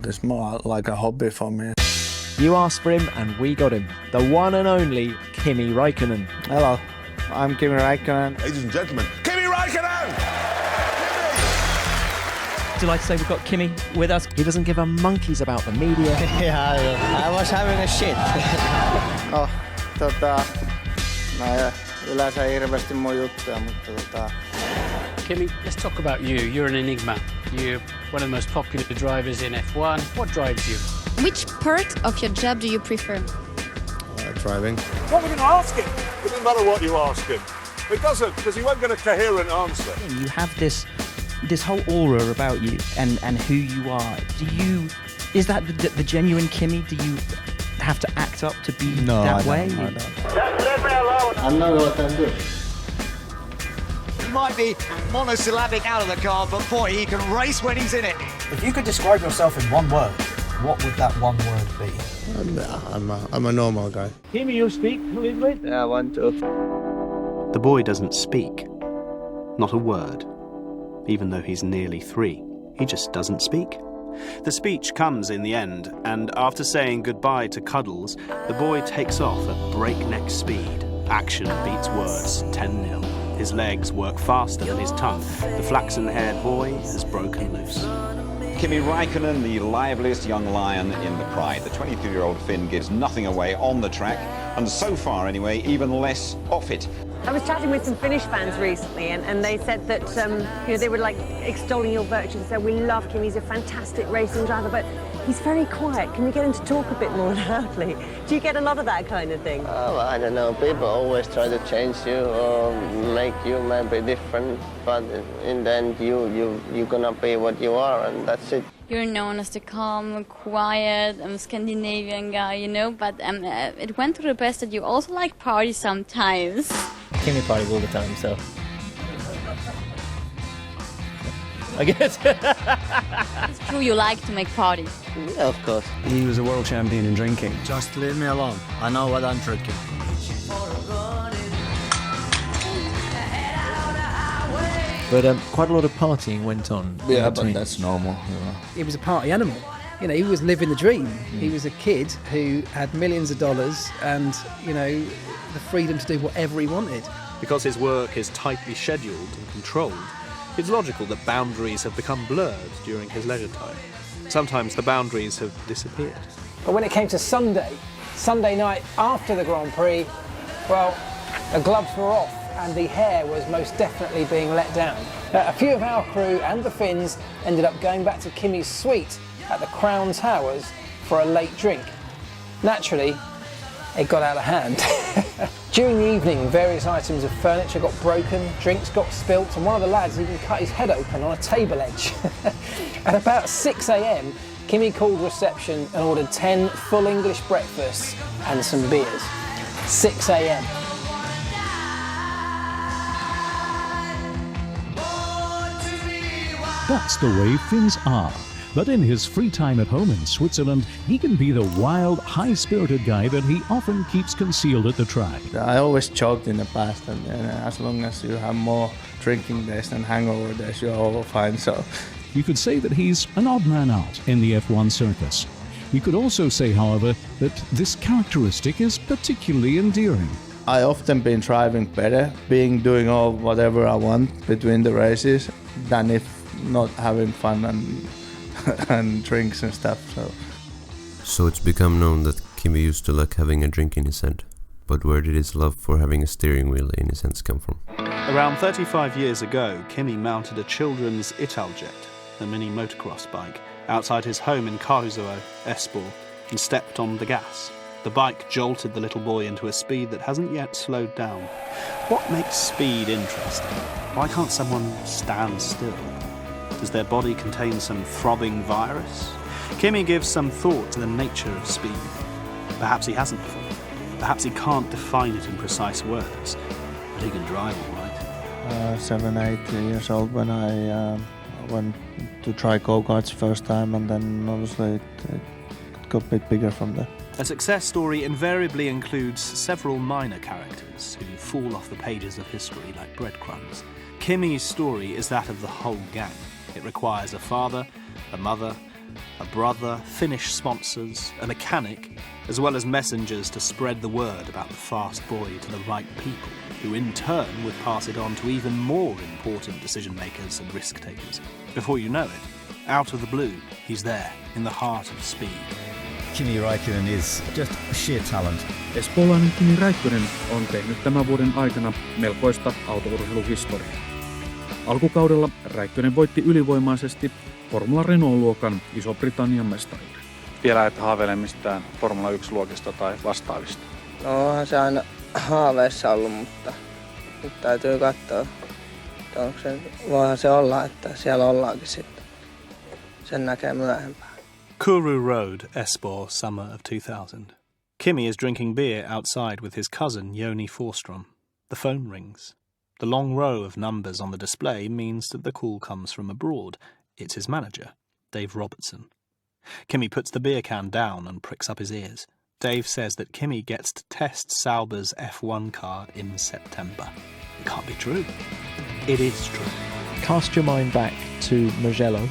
It's more like a hobby for me. You asked for him and we got him. The one and only Kimi Räikkönen. Hello, I'm Kimi Räikkönen. Ladies and gentlemen, Kimi Räikkönen! Delighted to say we've got Kimi with us. He doesn't give a monkey's about the media. Yeah, I was having a shit. Yleensä ei hirveästi mun juttuja, mutta Kimi, let's talk about you. You're an enigma. You're one of the most popular drivers in F1. What drives you? Which part of your job do you prefer? Driving. What we're going to ask him? It doesn't matter what you ask him. It doesn't, because he won't get a coherent answer. You have this whole aura about you and who you are. Is that the genuine Kimi? Do you have to act up to be that way? No, I don't. Let me alone. I know what I'm doing. He might be monosyllabic out of the car, but boy, he can race when he's in it. If you could describe yourself in one word, what would that one word be? I'm a normal guy. Kimi, you speak a little bit? Yeah, 1, 2. The boy doesn't speak. Not a word. Even though he's nearly 3, he just doesn't speak. The speech comes in the end, and after saying goodbye to Cuddles, the boy takes off at breakneck speed. Action beats words, 10-0. His legs work faster than his tongue. The flaxen-haired boy has broken loose. Kimi Räikkönen, the liveliest young lion in the pride. The 23-year-old Finn gives nothing away on the track, and so far anyway, even less off it. I was chatting with some Finnish fans recently, and they said that they were like extolling your virtues. Said we love Kimi, he's a fantastic racing driver, but he's very quiet. Can we get him to talk a bit more loudly? Do you get a lot of that kind of thing? Oh, I don't know. People always try to change you or make you maybe different, but in the end, you're gonna be what you are, and that's it. You're known as the calm, quiet, Scandinavian guy, you know, but it went to the best that you also like parties sometimes. Kimi parties all the time, so I guess. It's true you like to make parties. Yeah, of course. He was a world champion in drinking. Just leave me alone. I know what I'm drinking. But quite a lot of partying went on. Yeah, but that's normal. You know. He was a party animal. You know, he was living the dream. He was a kid who had millions of dollars and, you know, the freedom to do whatever he wanted. Because his work is tightly scheduled and controlled, it's logical that boundaries have become blurred during his leisure time. Sometimes the boundaries have disappeared. But when it came to Sunday night after the Grand Prix, well, the gloves were off and the hair was most definitely being let down. A few of our crew and the Finns ended up going back to Kimi's suite at the Crown Towers for a late drink. Naturally, it got out of hand. During the evening, various items of furniture got broken, drinks got spilt, and one of the lads even cut his head open on a table edge. At about 6 a.m, Kimi called reception and ordered 10 full English breakfasts and some beers. 6 a.m. That's the way Finns are. But in his free time at home in Switzerland, he can be the wild, high-spirited guy that he often keeps concealed at the track. I always joked in the past, and as long as you have more drinking days than hangover days, you're all fine. So you could say that he's an odd man out in the F1 circus. You could also say, however, that this characteristic is particularly endearing. I often been driving better, doing all whatever I want between the races, than if not having fun and drinks and stuff. So it's become known that Kimi used to like having a drink in his hand. But where did his love for having a steering wheel in his hands come from? Around 35 years ago, Kimi mounted a children's Italjet, a mini motocross bike, outside his home in Karhusovo, Espoo, and stepped on the gas. The bike jolted the little boy into a speed that hasn't yet slowed down. What makes speed interesting? Why can't someone stand still? Does their body contain some throbbing virus? Kimi gives some thought to the nature of speed. Perhaps he hasn't before. Perhaps he can't define it in precise words, but he can drive all right. 7, 8 years old when I went to try go-karts first time, and then obviously it got a bit bigger from there. A success story invariably includes several minor characters who fall off the pages of history like breadcrumbs. Kimi's story is that of the whole gang. It requires a father, a mother, A brother, Finnish sponsors, a mechanic, as well as messengers to spread the word about the fast boy to the right people, who in turn would pass it on to even more important decision-makers and risk-takers. Before you know it, out of the blue, he's there, in the heart of speed. Kimi Räikkönen is just sheer talent. Espoolainen Kimi Räikkönen on tehnyt tämän vuoden aikana melkoista autourheiluhistoriaa. Alkukaudella Räikkönen voitti ylivoimaisesti Formula Renault-luokan Iso-Britannian mestaruuden. Vielä et haaveile mistään Formula 1-luokista tai vastaavista? No onhan se aina haaveissa ollut, mutta nyt täytyy katsoa, että onko se, voihan se olla, että siellä ollaankin sitten. Sen näkee myöhempään. Kourou Road, Espoo, summer of 2000. Kimi is drinking beer outside with his cousin Joni Forsström. The phone rings. The long row of numbers on the display means that the call comes from abroad. It's his manager, Dave Robertson. Kimi puts the beer can down and pricks up his ears. Dave says that Kimi gets to test Sauber's F1 car in September. It can't be true. It is true. Cast your mind back to Mugello,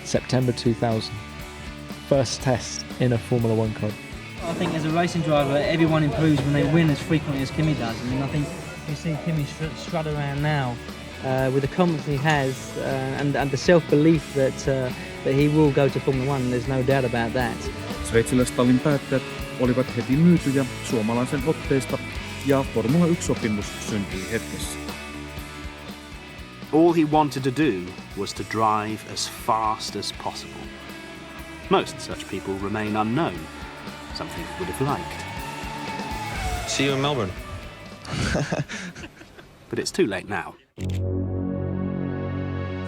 September 2000. First test in a Formula 1 car. I think as a racing driver, everyone improves when they win as frequently as Kimi does. I mean, I think you see Kimi strut around now with the confidence he has and the self-belief that he will go to Formula 1. There's no doubt about that. Sveitsiläistallin päättäjät olivat heti myytyjä suomalaisen otteesta ja Formula 1-sopimus syntyi hetkessä. All he wanted to do was to drive as fast as possible. Most such people remain unknown, something he would have liked. See you in Melbourne. But it's too late now.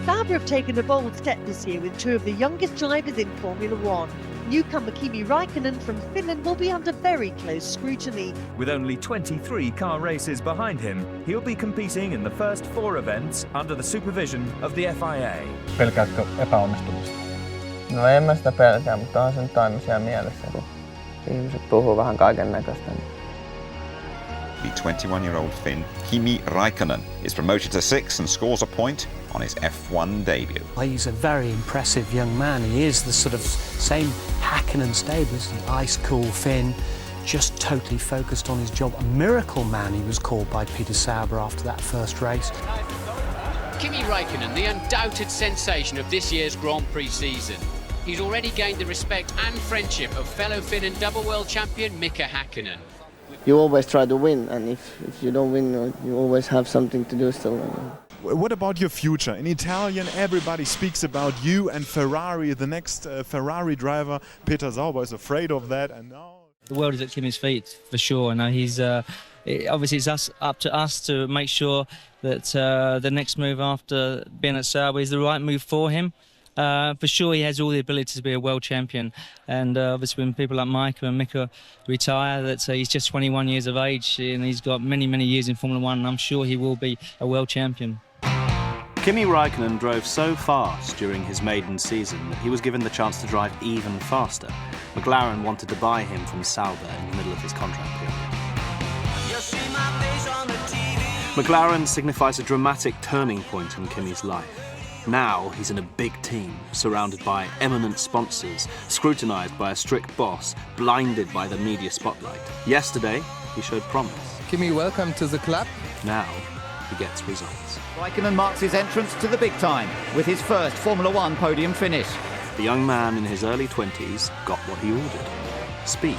Sauber have taken a bold step this year with two of the youngest drivers in Formula 1. Newcomer Kimi Räikkönen from Finland will be under very close scrutiny. With only 23 car races behind him, he'll be competing in the first 4 events under the supervision of the FIA. Pelkäätkö epäonnistumista? No en mä sitä pelkää, mutta on se nyt aina siellä mielessä, kun ihmiset puhuu vähän kaiken näköistä. The 21-year-old Finn, Kimi Räikkönen, is promoted to 6th and scores a point on his F1 debut. Well, he's a very impressive young man. He is the sort of same Häkkinen stables, the ice-cool Finn, just totally focused on his job. A miracle man, he was called by Peter Sauber after that first race. Kimi Räikkönen, the undoubted sensation of this year's Grand Prix season. He's already gained the respect and friendship of fellow Finn and double world champion Mika Häkkinen. You always try to win, and if you don't win, you always have something to do still. What about your future? In Italian, everybody speaks about you and Ferrari, the next Ferrari driver. Peter Sauber is afraid of that, and now The world is at Kimi's feet, for sure. And he's obviously it's up to us to make sure that the next move after being at Sauber is the right move for him. For sure, he has all the ability to be a world champion, and obviously when people like Mika and Mika retire, that he's just 21 years of age and he's got many, many years in Formula 1, and I'm sure he will be a world champion. Kimi Räikkönen drove so fast during his maiden season that he was given the chance to drive even faster. McLaren wanted to buy him from Sauber in the middle of his contract period. McLaren signifies a dramatic turning point in Kimi's life. Now he's in a big team, surrounded by eminent sponsors, scrutinised by a strict boss, blinded by the media spotlight. Yesterday, he showed promise. Kimi, welcome to the club. Now, he gets results. Räikkönen marks his entrance to the big time with his first Formula 1 podium finish. The young man in his early 20s got what he ordered. Speed.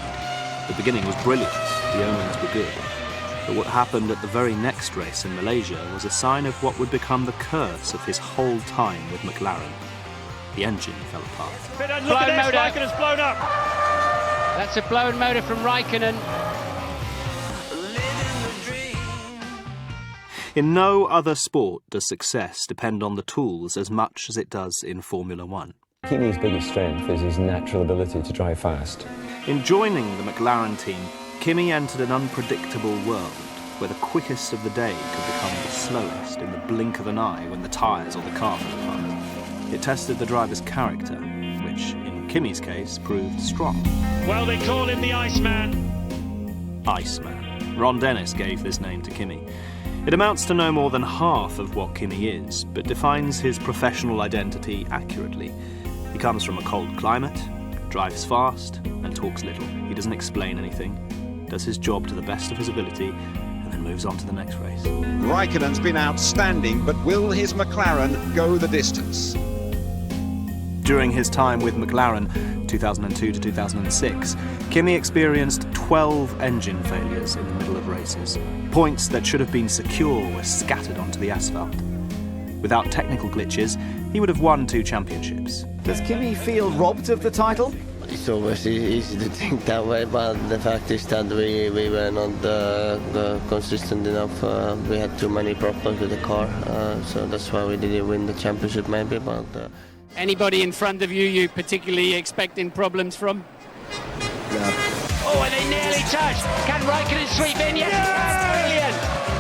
The beginning was brilliant, the omens were good. But what happened at the very next race in Malaysia was a sign of what would become the curse of his whole time with McLaren. The engine fell apart. Look at this, Räikkönen's blown up. That's a blown motor from Räikkönen. In no other sport does success depend on the tools as much as it does in Formula 1. Kimi's biggest strength is his natural ability to drive fast. In joining the McLaren team, Kimi entered an unpredictable world where the quickest of the day could become the slowest in the blink of an eye when the tyres or the car fell apart. It tested the driver's character, which, in Kimi's case, proved strong. Well, they call him the Iceman. Iceman. Ron Dennis gave this name to Kimi. It amounts to no more than half of what Kimi is, but defines his professional identity accurately. He comes from a cold climate, drives fast, and talks little. He doesn't explain anything, does his job to the best of his ability, and then moves on to the next race. Räikkönen's been outstanding, but will his McLaren go the distance? During his time with McLaren, 2002 to 2006, Kimi experienced 12 engine failures in the middle of races. Points that should have been secure were scattered onto the asphalt. Without technical glitches, he would have won 2 championships. Does Kimi feel robbed of the title? It's always easy to think that way, but the fact is that we were not consistent enough. We had too many problems with the car, so that's why we didn't win the championship maybe. But Anybody in front of you particularly expecting problems from? Oh, and they nearly touched. Can Räikkönen sweep in yet? Yes! Brilliant!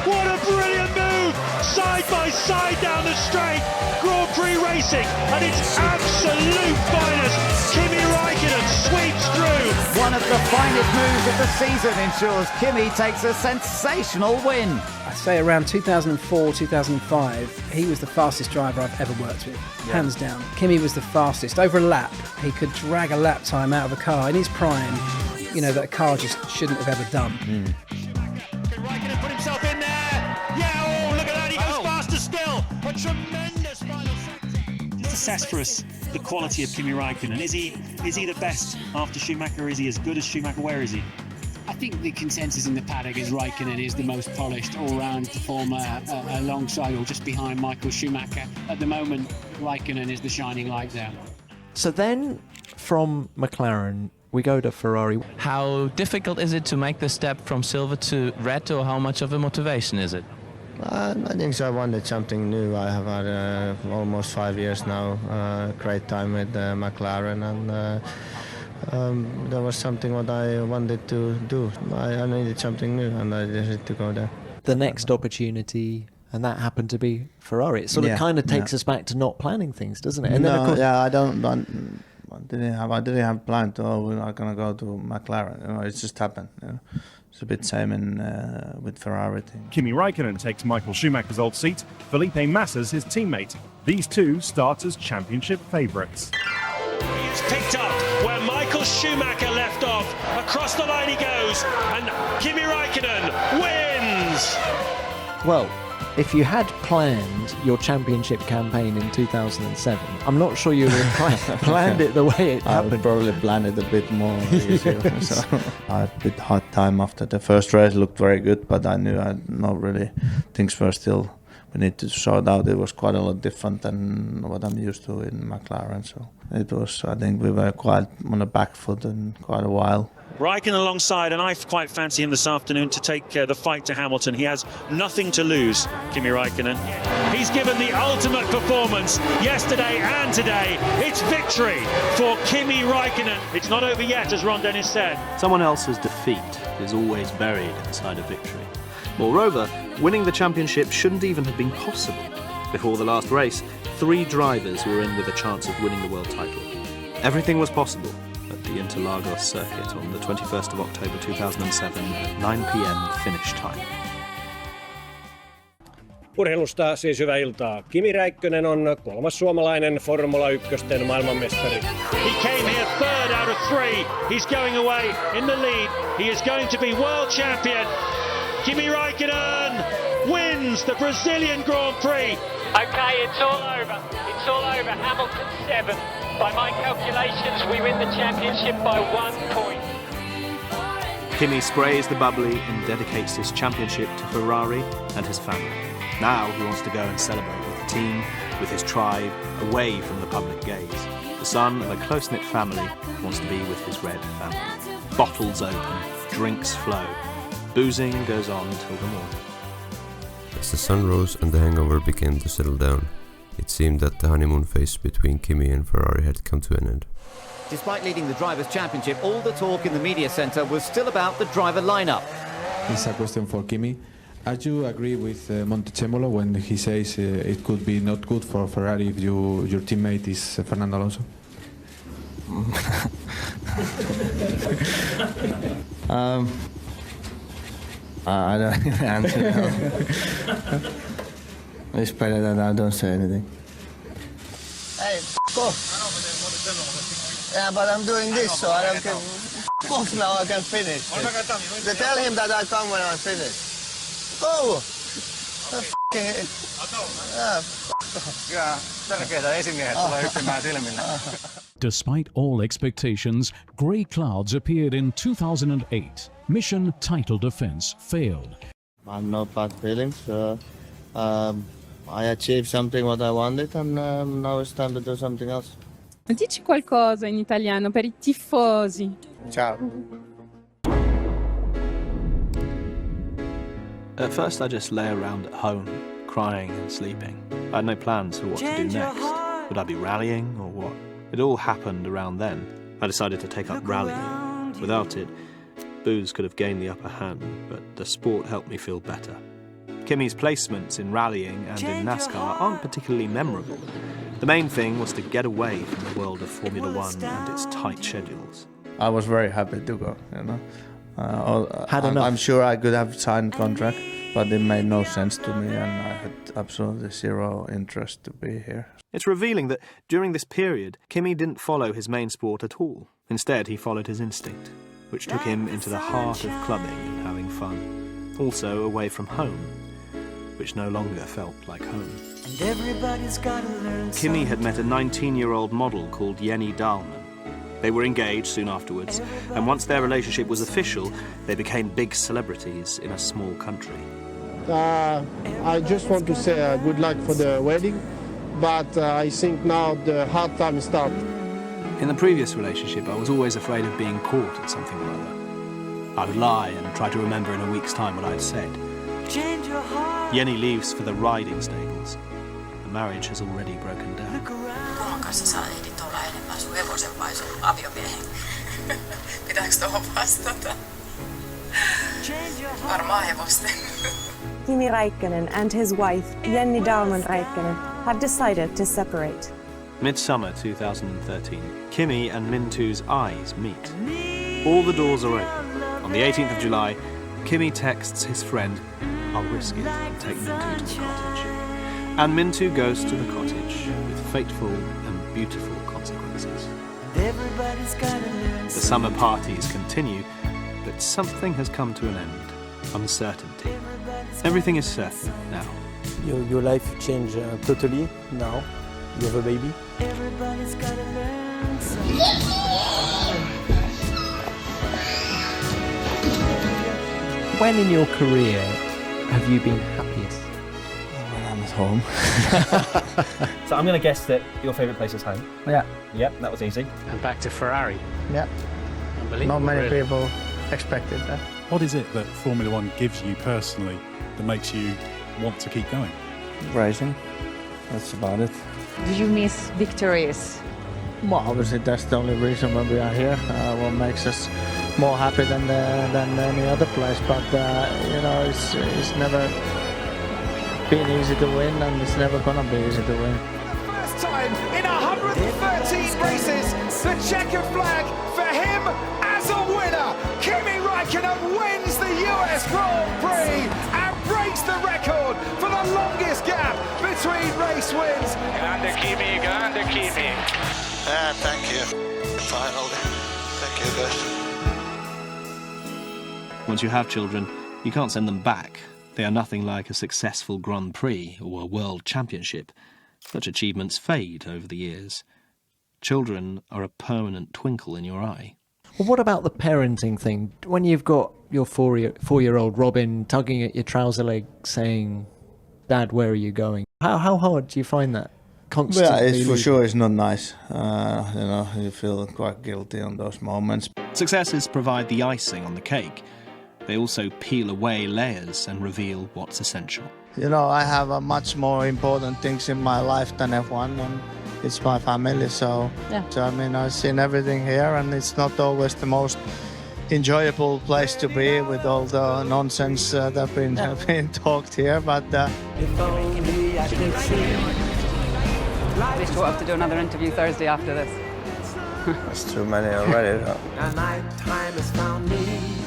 What a brilliant move! Side by side down the straight. Grand Prix racing, and it's absolute finest. Kimi Räikkönen sweeps through. One of the finest moves of the season ensures Kimi takes a sensational win. I'd say around 2004, 2005, he was the fastest driver I've ever worked with, hands down. Kimi was the fastest. Over a lap, he could drag a lap time out of a car in his prime, you know, that a car just shouldn't have ever done. Räikkönen put himself in there. Yeah, oh, look at that, he goes faster still. A tremendous final sector. Just assess for us the quality of Kimi Räikkönen. Is he the best after Schumacher, or is he as good as Schumacher? Where is he? I think the consensus in the paddock is Räikkönen is the most polished all-round performer alongside or just behind Michael Schumacher. At the moment, Räikkönen is the shining light there. So then, from McLaren, we go to Ferrari. How difficult is it to make the step from silver to red, or how much of a motivation is it? I think so. I wanted something new. I have had almost 5 years now. Great time with McLaren, and there was something what I wanted to do. I needed something new, and I decided to go there. The next opportunity, and that happened to be Ferrari. It sort of kind of takes us back to not planning things, doesn't it? And no, then of course, I didn't have planned to. Oh, we're not gonna go to McLaren. You know, it just happened. You know? It's a bit same with Ferrari thing. Kimi Räikkönen takes Michael Schumacher's old seat. Felipe Massa's his teammate. These two start as championship favourites. He's picked up where Michael Schumacher left off. Across the line he goes, and Kimi Räikkönen wins! well, if you had planned your championship campaign in 2007, I'm not sure you would have planned it the way it happened. I would probably plan it a bit more easier. So I had a bit hard time after the first race. Looked very good, but I knew not really. Things were still. We need to sort out. It was quite a lot different than what I'm used to in McLaren. So it was. I think we were quite on the back foot in quite a while. Räikkönen alongside, and I quite fancy him this afternoon to take the fight to Hamilton. He has nothing to lose, Kimi Räikkönen. He's given the ultimate performance yesterday and today. It's victory for Kimi Räikkönen. It's not over yet, as Ron Dennis said. Someone else's defeat is always buried inside a victory. Moreover, winning the championship shouldn't even have been possible. Before the last race, 3 drivers were in with a chance of winning the world title. Everything was possible at the Interlagos circuit on the 21st of October 2007 at 9 p.m. finish time. Urheilusta siis hyvää iltaa. Kimi Räikkönen on 3. suomalainen Formula 1 maailmanmestari. He came here third out of 3. He's going away in the lead. He is going to be world champion. Kimi Räikkönen wins the Brazilian Grand Prix. Okay, it's all over. It's all over. Hamilton 7. By my calculations, we win the championship by 1 point. Kimi sprays the bubbly and dedicates his championship to Ferrari and his family. Now he wants to go and celebrate with the team, with his tribe, away from the public gaze. The son of a close-knit family wants to be with his red family. Bottles open, drinks flow. Boozing goes on till the morning. As the sun rose and the hangover began to settle down, it seemed that the honeymoon phase between Kimi and Ferrari had come to an end. Despite leading the Drivers' Championship, all the talk in the media centre was still about the driver lineup. It's a question for Kimi. Are you agree with Montezemolo when he says it could be not good for Ferrari if your teammate is Fernando Alonso? I don't answer that. It's better that I don't say anything. Hey, off! Yeah, but I'm doing this, so I don't care. Off now, I can finish. They tell him that I come when I finish. Go! Despite all expectations, grey clouds appeared in 2008. Mission title defense failed. I'm not bad feelings. I achieved something what I wanted, and now it's time to do something else. Dici qualcosa in italiano per I tifosi. Ciao. At first I just lay around at home, crying and sleeping. I had no plans for what to do next. Would I be rallying or what? It all happened around then. I decided to take up rallying. Without it, booze could have gained the upper hand, but the sport helped me feel better. Kimi's placements in rallying and in NASCAR aren't particularly memorable. The main thing was to get away from the world of Formula One and its tight schedules. I was very happy to go, you know. Had enough. I'm sure I could have signed contract, but it made no sense to me, and I had absolutely zero interest to be here. It's revealing that during this period, Kimi didn't follow his main sport at all. Instead, he followed his instinct, which took him into the heart of clubbing and having fun. Also away from home, which no longer felt like home. Kimi had met a 19-year-old model called Jenny Dahlman. They were engaged soon afterwards, and once their relationship was official, they became big celebrities in a small country. I just want to say good luck for the wedding, but I think now the hard time starts. In the previous relationship, I was always afraid of being caught at something or other. I would lie and try to remember in a week's time what I'd said. Jenny leaves for the riding stables. The marriage has already broken down. Kumman kanssa sä ehdit olla enemmän sun hevosen vai sun aviomiehen? Pitääkö tohon vastata? Varmaan hevosten. Kimi Räikkönen and his wife, Jenny Dahlman Räikkönen, have decided to separate. Midsummer 2013, Kimi and Mintu's eyes meet. All the doors are open. On the 18th of July, Kimi texts his friend, "I'll risk it and take Mintu to the cottage." And Mintu goes to the cottage with fateful and beautiful consequences. The summer parties continue, but something has come to an end. Uncertainty. Everything is certain now. Your life changed totally now. You have a baby. When in your career have you been happiest? When I'm at home. So I'm going to guess that your favourite place is home. Yeah. Yep, that was easy. And back to Ferrari. Yeah. Unbelievable. Not many really. people expected that. What is it that Formula One gives you personally that makes you want to keep going? Racing. That's about it. Do you miss victories? Well, obviously that's the only reason why we are here. What makes us more happy than any other place. But you know, it's never been easy to win, and it's never gonna be easy to win. First time in 113 races, the checkered flag for him as a winner. Kimi Räikkönen wins the US Grand Prix and breaks the record for the longest gap between race wins. Grande Kimi, grande Kimi. Thank you. Finally. Thank you, guys. Once you have children, you can't send them back. They are nothing like a successful Grand Prix or a World Championship. Such achievements fade over the years. Children are a permanent twinkle in your eye. Well, what about the parenting thing? When you've got your four-year-old Robin tugging at your trouser leg saying, "Dad, where are you going?" How hard do you find that? Constantly. Yeah, it's for sure it's not nice. You know, you feel quite guilty on those moments. Successes provide the icing on the cake. They also peel away layers and reveal what's essential. You know, I have much more important things in my life than F1, and it's my family. So, Yeah. so I mean, I've seen everything here, and it's not always the most enjoyable place to be with all the nonsense that's been talked here. But At least we'll have to do another interview Thursday after this. That's too many already.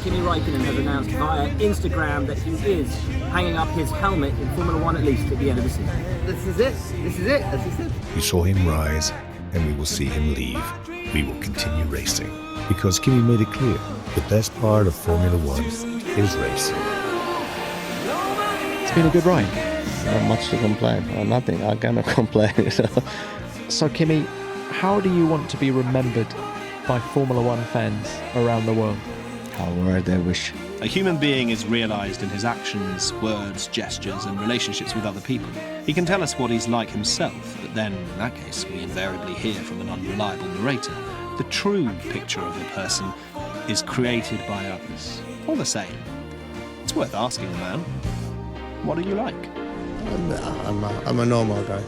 Kimi Räikkönen has announced via Instagram that he is hanging up his helmet in Formula One at least at the end of the season. This is it. This is it. This is it. You saw him rise and we will see him leave. We will continue racing. Because Kimi made it clear, the best part of Formula One is racing. It's been a good ride. Not much to complain, or nothing. I cannot complain. So Kimi, how do you want to be remembered by Formula One fans around the world? However they wish. A human being is realised in his actions, words, gestures and relationships with other people. He can tell us what he's like himself, but then, in that case, we invariably hear from an unreliable narrator. The true picture of a person is created by others. All the same, it's worth asking the man, what are you like? I'm a normal guy.